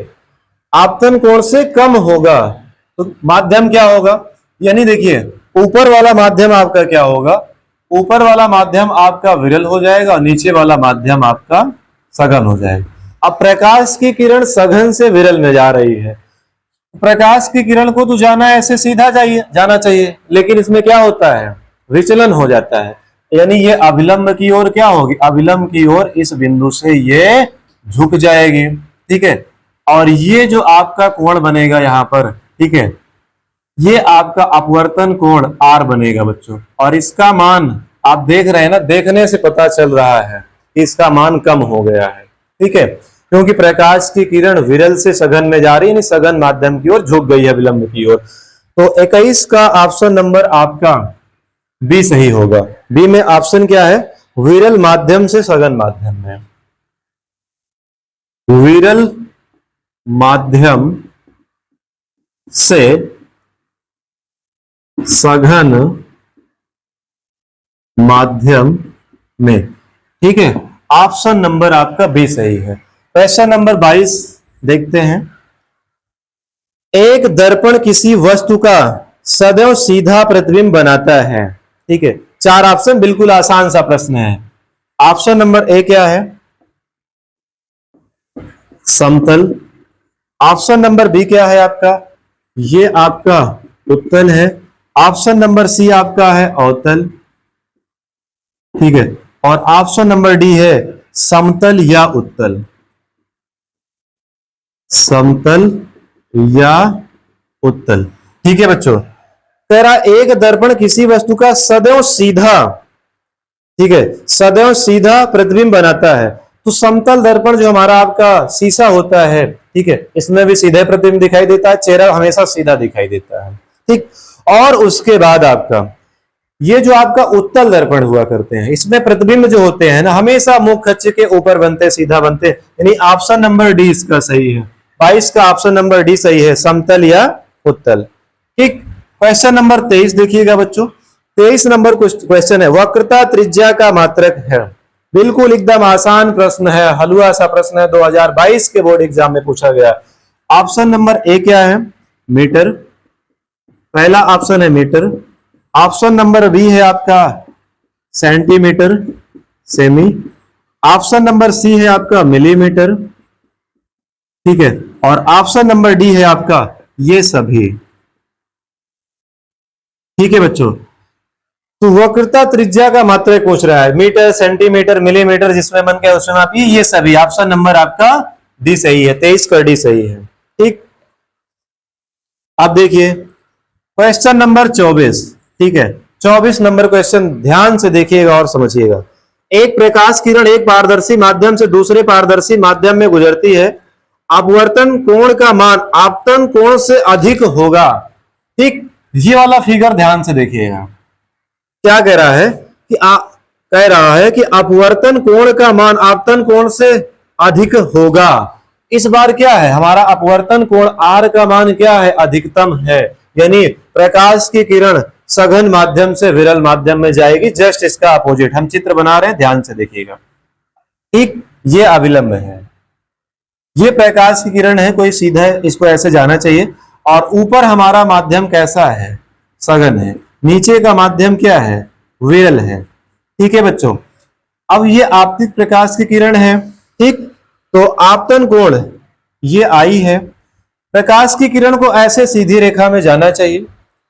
आपतन कोण से कम होगा, तो माध्यम क्या होगा, यानी देखिए ऊपर वाला माध्यम आपका क्या होगा, ऊपर वाला माध्यम आपका विरल हो जाएगा और नीचे वाला माध्यम आपका सघन हो जाएगा। अब प्रकाश की किरण सघन से विरल में जा रही है, प्रकाश की किरण को तो जाना ऐसे सीधा जाना चाहिए, लेकिन इसमें क्या होता है, विचलन हो जाता है, यानी ये अभिलंब की ओर क्या होगी, अभिलंब की ओर इस बिंदु से ये झुक जाएगी। ठीक है, और ये जो आपका कोण बनेगा यहां पर, ठीक है, ये आपका अपवर्तन कोण R बनेगा बच्चों, और इसका मान आप देख रहे हैं ना, देखने से पता चल रहा है कि इसका मान कम हो गया है। ठीक है, क्योंकि प्रकाश की किरण विरल से सघन में जा रही है, सघन माध्यम की ओर झुक गई है, विलंब की ओर। तो 21 का ऑप्शन नंबर आपका बी सही होगा। बी में ऑप्शन क्या है, विरल माध्यम से सघन माध्यम में, विरल माध्यम से सघन माध्यम में। ठीक है, ऑप्शन नंबर आपका बी सही है। क्वेश्चन नंबर 22 देखते हैं। एक दर्पण किसी वस्तु का सदैव सीधा प्रतिबिंब बनाता है। ठीक है, 4 ऑप्शन, बिल्कुल आसान सा प्रश्न है। ऑप्शन नंबर ए क्या है, समतल। ऑप्शन नंबर बी क्या है आपका, ये आपका उत्तल है। ऑप्शन नंबर सी आपका है अवतल। ठीक है, और ऑप्शन नंबर डी है समतल या उत्तल, समतल या उत्तल। ठीक है बच्चों, तेरा एक दर्पण किसी वस्तु का सदैव सीधा, ठीक है, सदैव सीधा प्रतिबिंब बनाता है, तो समतल दर्पण जो हमारा आपका शीशा होता है, ठीक है, इसमें भी सीधे प्रतिबिंब दिखाई देता है, चेहरा हमेशा सीधा दिखाई देता है, ठीक। और उसके बाद आपका ये जो आपका उत्तल दर्पण हुआ करते हैं, इसमें प्रतिबिंब जो होते हैं ना हमेशा मुख कक्ष के ऊपर बनते, सीधा बनते, यानी ऑप्शन नंबर डी इसका सही है। 22 का ऑप्शन नंबर डी सही है, समतल या उत्तल, ठीक। क्वेश्चन नंबर 23 देखिएगा बच्चों। 23 नंबर क्वेश्चन है, वक्रता त्रिज्या का मात्रक है। बिल्कुल एकदम आसान प्रश्न है, हलवा सा प्रश्न है, 2022 के बोर्ड एग्जाम में पूछा गया। ऑप्शन नंबर ए क्या है? मीटर, पहला ऑप्शन है मीटर। ऑप्शन नंबर बी है आपका सेंटीमीटर, सेमी। ऑप्शन नंबर सी है आपका मिलीमीटर, ठीक है, और ऑप्शन नंबर डी है आपका ये सभी, ठीक है बच्चों। तो वक्रता त्रिज्या का मात्रक पूछ रहा है, मीटर, सेंटीमीटर, मिलीमीटर, जिसमें मन के उसमें आप ये सभी। ऑप्शन नंबर आपका डी सही है, 23 का डी सही है, ठीक। अब देखिए क्वेश्चन नंबर 24, ठीक है, 24 नंबर क्वेश्चन ध्यान से देखिएगा और समझिएगा। एक प्रकाश किरण एक पारदर्शी माध्यम से दूसरे पारदर्शी माध्यम में गुजरती है, अपवर्तन कोण का मान आपतन कोण से अधिक होगा, ठीक। ये वाला फिगर ध्यान से देखिएगा, क्या कह रहा है कि कह रहा है कि अपवर्तन कोण का मान आपतन कोण से अधिक होगा। इस बार क्या है हमारा अपवर्तन कोण आर का मान क्या है? अधिकतम है, यानी प्रकाश की किरण सघन माध्यम से विरल माध्यम में जाएगी, जस्ट इसका अपोजिट। हम चित्र बना रहे हैं, ध्यान से देखिएगा, ठीक। ये अविलंब है, ये प्रकाश की किरण है, कोई सीधा है, इसको ऐसे जाना चाहिए। और ऊपर हमारा माध्यम कैसा है? सघन है। नीचे का माध्यम क्या है? विरल है, ठीक है बच्चों। अब ये आपतित प्रकाश की किरण है, ठीक। तो आपतन कोण ये आई है, प्रकाश की किरण को ऐसे सीधी रेखा में जाना चाहिए,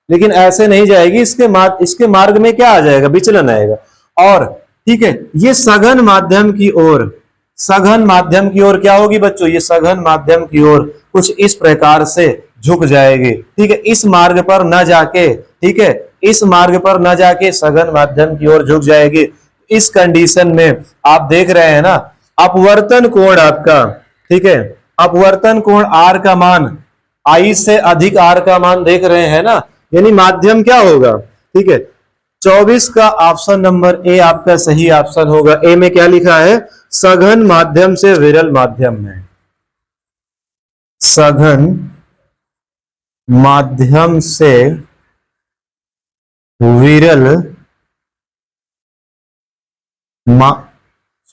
लेकिन ऐसे नहीं जाएगी, इसके मार्ग में क्या आ जाएगा? विचलन आएगा। और ठीक है, ये सघन माध्यम की ओर, सघन माध्यम की ओर क्या होगी बच्चों? ये सघन माध्यम की ओर कुछ इस प्रकार से झुक जाएगी, ठीक है, इस मार्ग पर न जाके, ठीक है, इस मार्ग पर न जाके सघन माध्यम की ओर झुक जाएगी। इस कंडीशन में आप देख रहे हैं ना, अपवर्तन कोण आपका, ठीक है, अपवर्तन कोण आर का मान आई से अधिक आर का मान देख रहे हैं ना, यानी माध्यम क्या होगा? ठीक है, 24 का ऑप्शन नंबर ए आपका सही ऑप्शन होगा। ए में क्या लिखा है? सघन माध्यम से विरल माध्यम में, सघन माध्यम से विरल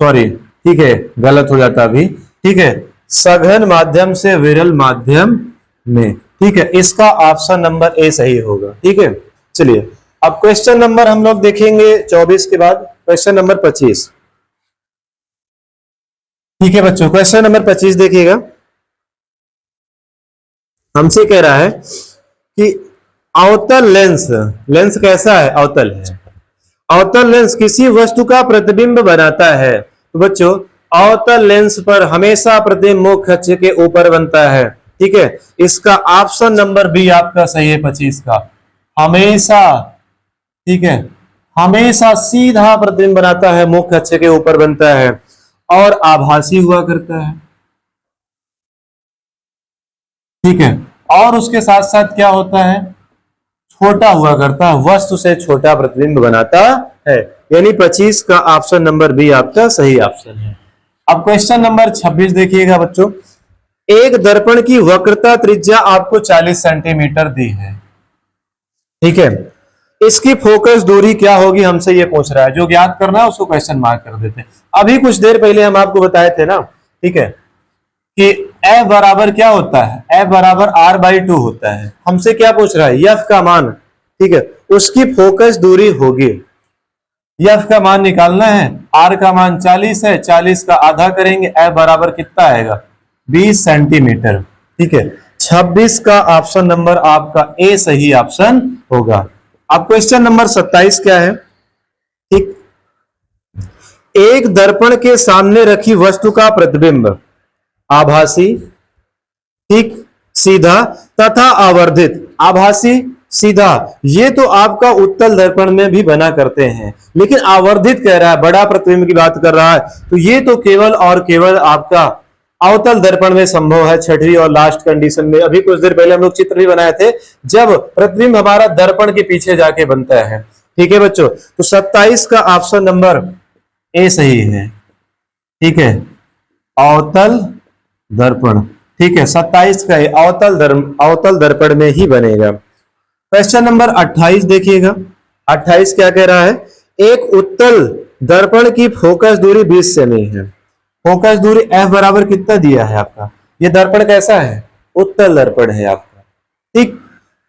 सॉरी, ठीक है, गलत हो जाता अभी, ठीक है, सघन माध्यम से विरल माध्यम में, ठीक है, इसका ऑप्शन नंबर ए सही होगा, ठीक है। चलिए अब क्वेश्चन नंबर हम लोग देखेंगे 24 के बाद क्वेश्चन नंबर 25, ठीक है बच्चों। क्वेश्चन नंबर 25 देखिएगा, हमसे कह रहा है कि अवतल लेंस, लेंस कैसा है? अवतल है। अवतल लेंस किसी वस्तु का प्रतिबिंब बनाता है, तो बच्चों अवतल लेंस पर हमेशा प्रतिबिंब मुख कक्ष के ऊपर बनता है, ठीक है, इसका ऑप्शन नंबर बी आपका सही है 25 का, हमेशा, ठीक है, हमेशा सीधा प्रतिबिंब बनाता है, मुख कक्ष के ऊपर बनता है और आभासी हुआ करता है, ठीक है, और उसके साथ साथ क्या होता है? छोटा हुआ करता है, वस्तु से छोटा प्रतिबिंब बनाता है, यानी 25 का ऑप्शन नंबर बी आपका सही ऑप्शन है। अब क्वेश्चन नंबर 26 देखिएगा बच्चों, एक दर्पण की वक्रता त्रिज्या आपको 40 सेंटीमीटर दी है, ठीक है, इसकी फोकस दूरी क्या होगी? हमसे ये पूछ रहा है। जो ज्ञात करना है उसको क्वेश्चन मार्क कर देते हैं। अभी कुछ देर पहले हम आपको बताए थे ना, ठीक है, कि F बराबर क्या होता है? F बराबर R/2 होता है। हमसे क्या पूछ रहा है? F का मान, ठीक है, उसकी फोकस दूरी होगी, F का मान निकालना है। R का मान 40 है, 40 का आधा करेंगे, F बराबर कितना आएगा? 20 सेंटीमीटर, ठीक है। 26 का ऑप्शन नंबर आपका ए सही ऑप्शन होगा। अब क्वेश्चन नंबर 27 क्या है? ठीक, एक दर्पण के सामने रखी वस्तु का प्रतिबिंब आभासी, ठीक, सीधा तथा आवर्धित, आभासी, सीधा, ये तो आपका उत्तल दर्पण में भी बना करते हैं, लेकिन आवर्धित कह रहा है, बड़ा प्रतिबिंब की बात कर रहा है, तो ये तो केवल और केवल आपका अवतल दर्पण में संभव है। छठवीं और लास्ट कंडीशन में, अभी कुछ देर पहले हम लोग चित्र भी बनाए थे, जब प्रतिबिंब हमारा दर्पण के पीछे जाके बनता है। ठीक है बच्चों, तो 27 का ऑप्शन नंबर ए सही है। ठीक है, अवतल दर्पण, ठीक है, 27 का अवतल दर्पण में ही बनेगा। क्वेश्चन नंबर 28 देखिएगा। 28 क्या कह रहा है, एक उत्तल दर्पण की फोकस दूरी 20 सेमी है। फोकस दूरी F बराबर कितना दिया है आपका, ये दर्पण कैसा है, उत्तल दर्पण है आपका, ठीक,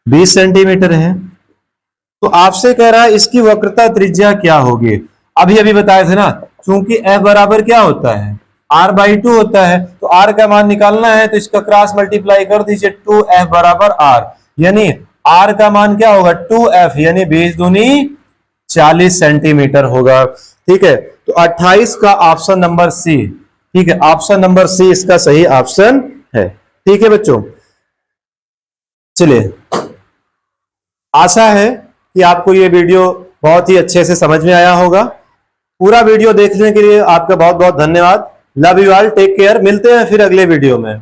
20 सेंटीमीटर है। तो आपसे कह रहा है इसकी वक्रता त्रिज्या क्या होगी। अभी अभी बताए थे ना, क्योंकि F बराबर क्या होता है, R/2 होता है, तो R का मान निकालना है तो इसका क्रॉस मल्टीप्लाई कर दीजिए, 2F बराबर R, यानी R का मान क्या होगा 2F, यानी 20 दूनी 40 सेंटीमीटर होगा। ठीक है, तो 28 का ऑप्शन नंबर सी, ठीक है, ऑप्शन नंबर सी इसका सही ऑप्शन है। ठीक है बच्चों, चलिए, आशा है कि आपको ये वीडियो बहुत ही अच्छे से समझ में आया होगा। पूरा वीडियो देखने के लिए आपका बहुत बहुत धन्यवाद। Love you all, take care, मिलते हैं फिर अगले वीडियो में।